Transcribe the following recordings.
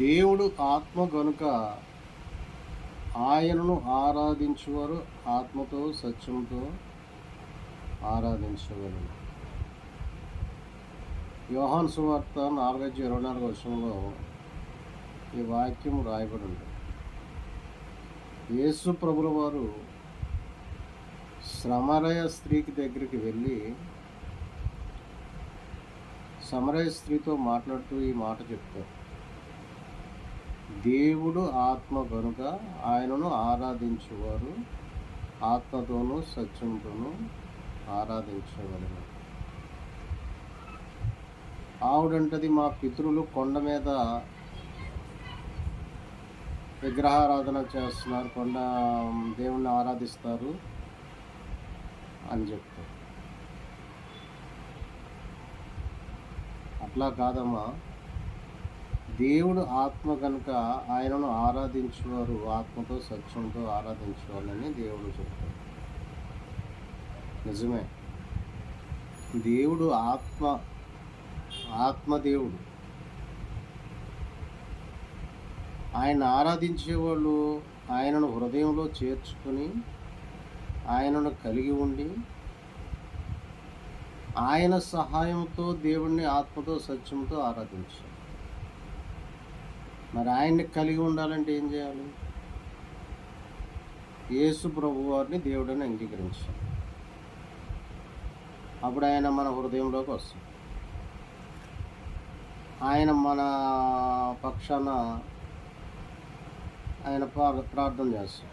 దేవుడు ఆత్మ గనుక ఆయనను ఆరాధించువారు ఆత్మతో సత్యంతో ఆరాధించగలరు. యోహాను సువార్త 4:24 ఈ వాక్యం రాయబడి ఉంది. యేసు ప్రభుల వారు సమరయ స్త్రీకి దగ్గరికి వెళ్ళి సమరయ స్త్రీతో మాట్లాడుతూ ఈ మాట చెప్తారు. దేవుడు ఆత్మ కనుక ఆయనను ఆరాధించువారు ఆత్మతోనూ సత్యంతోనూ ఆరాధించగలరు. ఆవిడంటది, మా పితరులు కొండ మీద విగ్రహారాధన చేస్తున్నారు, కొండ దేవుణ్ణి ఆరాధిస్తారు అని చెప్తారు. అట్లా కాదమ్మా, దేవుడు ఆత్మ కనుక ఆయనను ఆరాధించేవారు ఆత్మతో సత్యంతో ఆరాధించేవాళ్ళని దేవుడు చెప్తాడు. నిజమే, దేవుడు ఆత్మదేవుడు. ఆయన ఆరాధించేవాళ్ళు ఆయనను హృదయంలో చేర్చుకొని ఆయనను కలిగి ఉండి ఆయన సహాయంతో దేవుణ్ణి ఆత్మతో సత్యంతో ఆరాధించారు. మరి ఆయన్ని కలిగి ఉండాలంటే ఏం చేయాలి? యేసు ప్రభు వారిని దేవుడని అంగీకరించాలి. అప్పుడు ఆయన మన హృదయంలోకి వస్తాడు. ఆయన మన పక్షాన ఆయన ప్రార్థన చేస్తాం.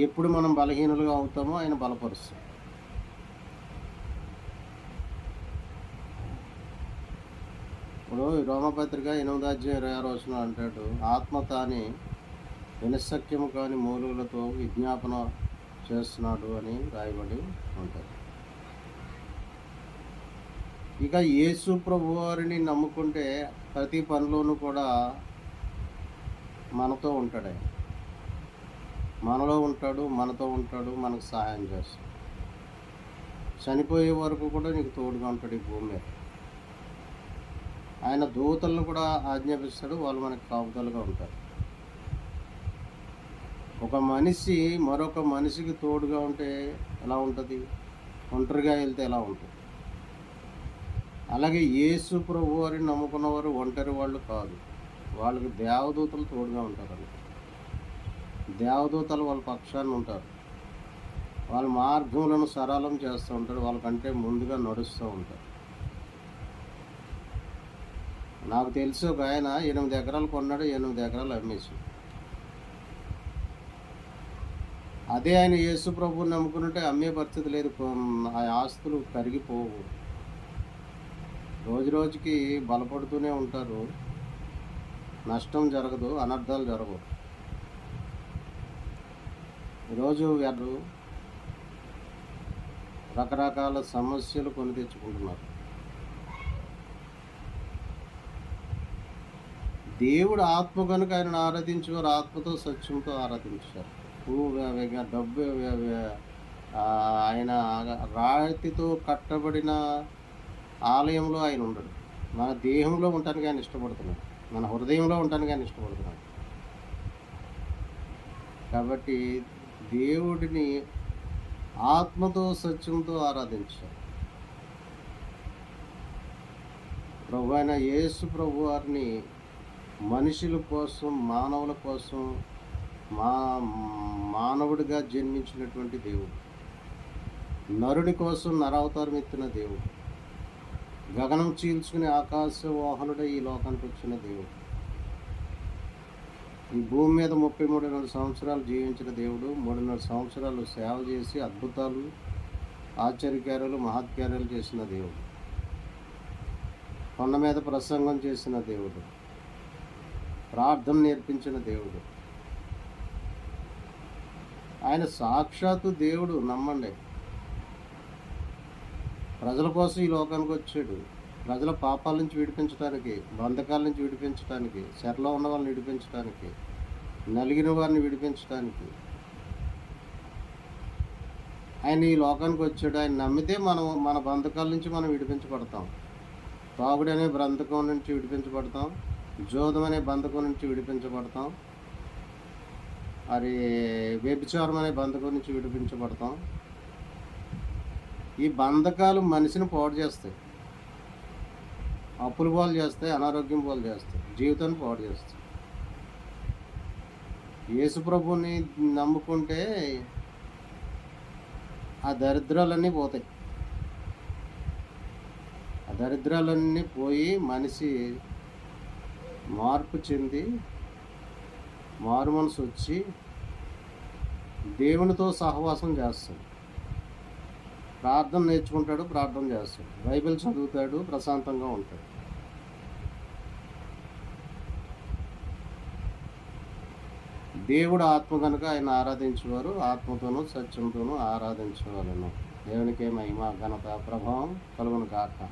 ఎప్పుడు మనం బలహీనులుగా అవుతామో ఆయన బలపరుస్తాం. ఇప్పుడు రోమపత్రిక 8:26 అంటాడు, ఆత్మ తాని వినశక్యము కాని మూలుగులతో విజ్ఞాపన చేస్తున్నాడు అని రాయబడి ఉంటుంది. ఇక యేసు ప్రభు వారిని నమ్ముకుంటే ప్రతి పనిలోనూ కూడా మనతో ఉంటాడు. ఆయన మనలో ఉంటాడు, మనతో ఉంటాడు, మనకు సహాయం చేస్తాడు. చనిపోయే వరకు కూడా నీకు తోడుగా ఉంటాడు ఈ భూమి మీద. ఆయన దూతలను కూడా ఆజ్ఞాపిస్తాడు, వాళ్ళు మనకు కాపుదలుగా ఉంటారు. ఒక మనిషి మరొక మనిషికి తోడుగా ఉంటే ఎలా ఉంటుంది? ఒంటరిగా వెళ్తే ఎలా ఉంటుంది? అలాగే యేసు ప్రభు వారిని నమ్ముకున్నవారు ఒంటరి వాళ్ళు కాదు, వాళ్ళకి దేవదూతలు తోడుగా ఉంటారు. దేవదూతలు వాళ్ళ పక్షాన్ని ఉంటారు, వాళ్ళ మార్గములను సరళం చేస్తూ ఉంటారు, వాళ్ళకంటే ముందుగా నడుస్తూ ఉంటారు. నాకు తెలిసి ఒక ఆయన 8 ఎకరాలు కొన్నాడు, 8 ఎకరాలు అమ్మేసి. అదే ఆయన యేసు ప్రభువుని నమ్ముకుంటే అమ్మే పరిస్థితి లేదు, ఆ ఆస్తులు కరిగిపోవు, రోజు రోజుకి బలపడుతూనే ఉంటారు, నష్టం జరగదు, అనర్థాలు జరగవు. ఈరోజు వీళ్ళు రకరకాల సమస్యలు కొని తెచ్చుకుంటున్నారు. దేవుడు ఆత్మ కనుక ఆయనను ఆరాధించేవారు ఆత్మతో సత్యంతో ఆరాధించారు. డబ్బు ఆయన రాతితో కట్టబడిన ఆలయంలో ఆయన ఉండడు. మన దేహంలో ఉండటానికి ఆయన ఇష్టపడుతున్నాడు, మన హృదయంలో ఉండటానికి ఆయన ఇష్టపడుతున్నాడు. కాబట్టి దేవుడిని ఆత్మతో సత్యంతో ఆరాధించారు. ప్రభు అయిన యేసు ప్రభు వారిని మనుషుల కోసం, మానవుల కోసం, మానవుడిగా జన్మించినటువంటి దేవుడు, నరుడి కోసం నరావతారం ఎత్తిన దేవుడు, గగనం చీల్చుకుని ఆకాశ వాహనుడు ఈ లోకానికి వచ్చిన దేవుడు, ఈ భూమి మీద 33.5 సంవత్సరాలు జీవించిన దేవుడు, 3.5 సంవత్సరాలు సేవ చేసి అద్భుతాలు, ఆశ్చర్యకార్యాలు, మహత్కార్యాలు చేసిన దేవుడు, కొండ మీద ప్రసంగం చేసిన దేవుడు, ప్రార్థన నేర్పించిన దేవుడు. ఆయన సాక్షాత్తు దేవుడు, నమ్మండి. ప్రజల కోసం ఈ లోకానికి వచ్చాడు, ప్రజల పాపాల నుంచి విడిపించడానికి, బంధకాల నుంచి విడిపించడానికి, చెరలో ఉన్న వాళ్ళని విడిపించడానికి, నలిగిన వారిని విడిపించడానికి ఆయన ఈ లోకానికి వచ్చాడు. ఆయన నమ్మితే మన బంధకాల నుంచి మనం విడిపించబడతాం, తాగుడనే బంధకం నుంచి విడిపించబడతాం, జోదం అనే బంధకం నుంచి విడిపించబడతాం. మరి వ్యభిచారం అనే బంధకం నుంచి విడిపించబడతాం. ఈ బంధకాలు మనిషిని పాడు చేస్తాయి. అప్పుల పాలు చేస్తాయి, అనారోగ్యం పాలు చేస్తాయి, జీవితాన్ని పాడు చేస్తాయి. యేసు ప్రభువుని నమ్ముకుంటే ఆ దరిద్రాలన్నీ పోతాయి. ఆ దరిద్రాలన్నీ పోయి మనిషి మార్పు చెంది మారు మనసు వచ్చి దేవునితో సహవాసం చేస్తాడు. ప్రార్థన నేర్చుకుంటాడు, ప్రార్థన చేస్తాడు, బైబిల్ చదువుతాడు, ప్రశాంతంగా ఉంటాడు. దేవుడు ఆత్మ కనుక ఆయన ఆరాధించేవారు ఆత్మతోనూ సత్యంతోనూ ఆరాధించవలెను. దేవునికే మహిమ ఘనత ప్రభావం కలుగును గాక.